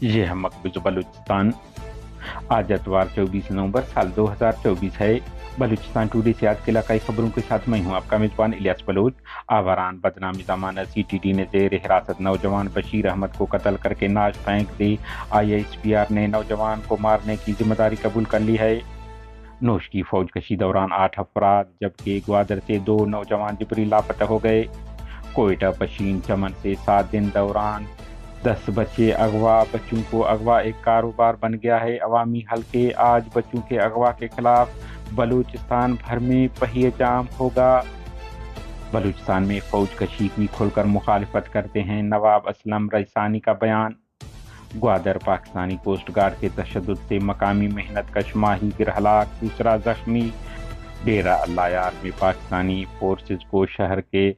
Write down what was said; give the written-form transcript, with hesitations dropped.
ये है मकबूज बलूचिस्तान। आज एतवार 24 नवंबर साल 2024 है। बलूचिस्तान टुडे से आज के इलाकाई खबरों के साथ मैं हूं आपका मेजबान इलियास बलोच। आवारान बदनामी जमानत सीटीटी ने जेर हिरासत नौजवान बशीर अहमद को कत्ल करके नाश फेंक दी। आईएसपीआर ने नौजवान को मारने की जिम्मेदारी कबूल कर ली है। नोश की फौजकशी दौरान 8 अफराद जबकि ग्वादर से 2 नौजवान जिबरी लापता हो गए। कोयटा पशीन चमन से 7 दिन दौरान 10 बच्चे अगवा। बच्चों को अगवा एक कारोबार बन गया है। अवामी हलके आज बच्चों के अगवा के खिलाफ बलूचिस्तान भर में पहिए जाम होगा। बलूचिस्तान में फौज कशी की खुलकर मुखालिफत करते हैं नवाब असलम रईसानी का बयान। ग्वादर पाकिस्तानी कोस्ट गार्ड के तशद्दुद से मकामी मेहनत कश माही गिर हलाक, दूसरा जख्मी। डेरा अल्लाह यार में पाकिस्तानी फोर्सेज को शहर के